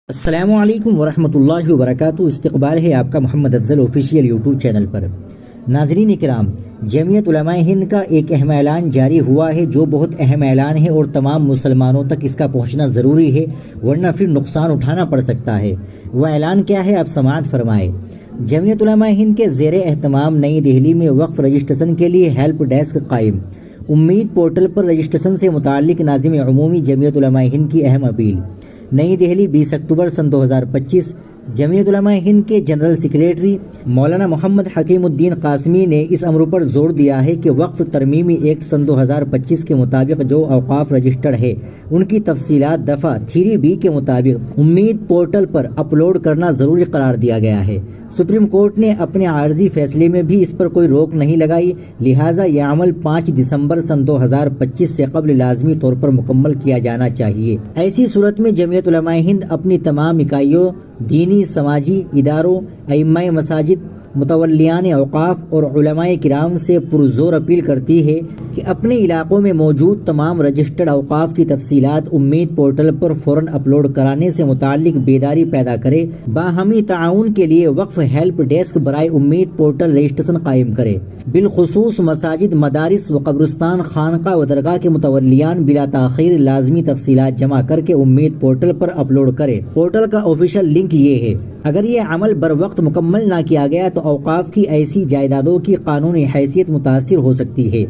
السلام علیکم ورحمۃ اللہ وبرکاتہ۔ استقبال ہے آپ کا محمد افضل آفیشیل یوٹیوب چینل پر۔ ناظرین اکرام، جمعیت علماء ہند کا ایک اہم اعلان جاری ہوا ہے جو بہت اہم اعلان ہے اور تمام مسلمانوں تک اس کا پہنچنا ضروری ہے، ورنہ پھر نقصان اٹھانا پڑ سکتا ہے۔ وہ اعلان کیا ہے، آپ سماعت فرمائیں۔ جمعیت علماء ہند کے زیر اہتمام نئی دہلی میں وقف رجسٹریشن کے لیے ہیلپ ڈیسک قائم۔ امید پورٹل پر رجسٹریشن سے متعلق ناظم عمومی جمعیت علماء ہند کی اہم اپیل۔ نئی دہلی 20 اکتوبر سن 2025۔ جمعیت علماء ہند کے جنرل سیکریٹری مولانا محمد حکیم الدین قاسمی نے اس امر پر زور دیا ہے کہ وقف ترمیمی ایکٹ سن 2025 کے مطابق جو اوقاف رجسٹرڈ ہے ان کی تفصیلات دفعہ 3B کے مطابق امید پورٹل پر اپلوڈ کرنا ضروری قرار دیا گیا ہے۔ سپریم کورٹ نے اپنے عارضی فیصلے میں بھی اس پر کوئی روک نہیں لگائی، لہٰذا یہ عمل 5 دسمبر سن 2025 سے قبل لازمی طور پر مکمل کیا جانا چاہیے۔ ایسی صورت میں جمعیت علماء ہند اپنی تمام اکائیوں، دینی سماجی اداروں، ائمہ مساجد، متولیان اوقاف اور علماء کرام سے پرزور اپیل کرتی ہے کہ اپنے علاقوں میں موجود تمام رجسٹرڈ اوقاف کی تفصیلات امید پورٹل پر فوراً اپلوڈ کرانے سے متعلق بیداری پیدا کرے، باہمی تعاون کے لیے وقف ہیلپ ڈیسک برائے امید پورٹل رجسٹریشن قائم کرے۔ بالخصوص مساجد، مدارس و قبرستان، خانقاہ و درگاہ کے متولیان بلا تاخیر لازمی تفصیلات جمع کر کے امید پورٹل پر اپلوڈ کرے۔ پورٹل کا آفیشیل لنک یہ ہے۔ اگر یہ عمل بر وقت مکمل نہ کیا گیا تو اوقاف کی ایسی جائیدادوں کی قانونی حیثیت متاثر ہو سکتی ہے۔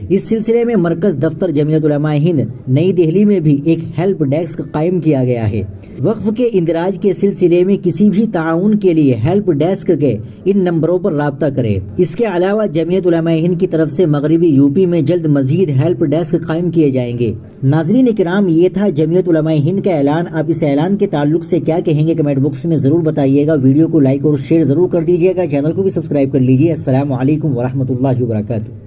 اس سلسلے میں مرکز دفتر جمعیت علماء ہند نئی دہلی میں بھی ایک ہیلپ ڈیسک قائم کیا گیا ہے۔ وقف کے اندراج کے سلسلے میں کسی بھی تعاون کے لیے ہیلپ ڈیسک کے ان نمبروں پر رابطہ کریں۔ اس کے علاوہ جمعیت علماء ہند کی طرف سے مغربی یوپی میں جلد مزید ہیلپ ڈیسک قائم کیے جائیں گے۔ ناظرین اکرام، یہ تھا جمعیت علماء ہند کا اعلان۔ آپ اس اعلان کے تعلق سے کیا کہیں گے کمنٹ باکس میں ضرور بتائیے گا۔ ویڈیو کو لائک اور شیئر ضرور کر دیجیے گا، چینل کو بھی سبسکرائب کر لیجیے۔ السلام علیکم ورحمۃ اللہ وبرکاتہ۔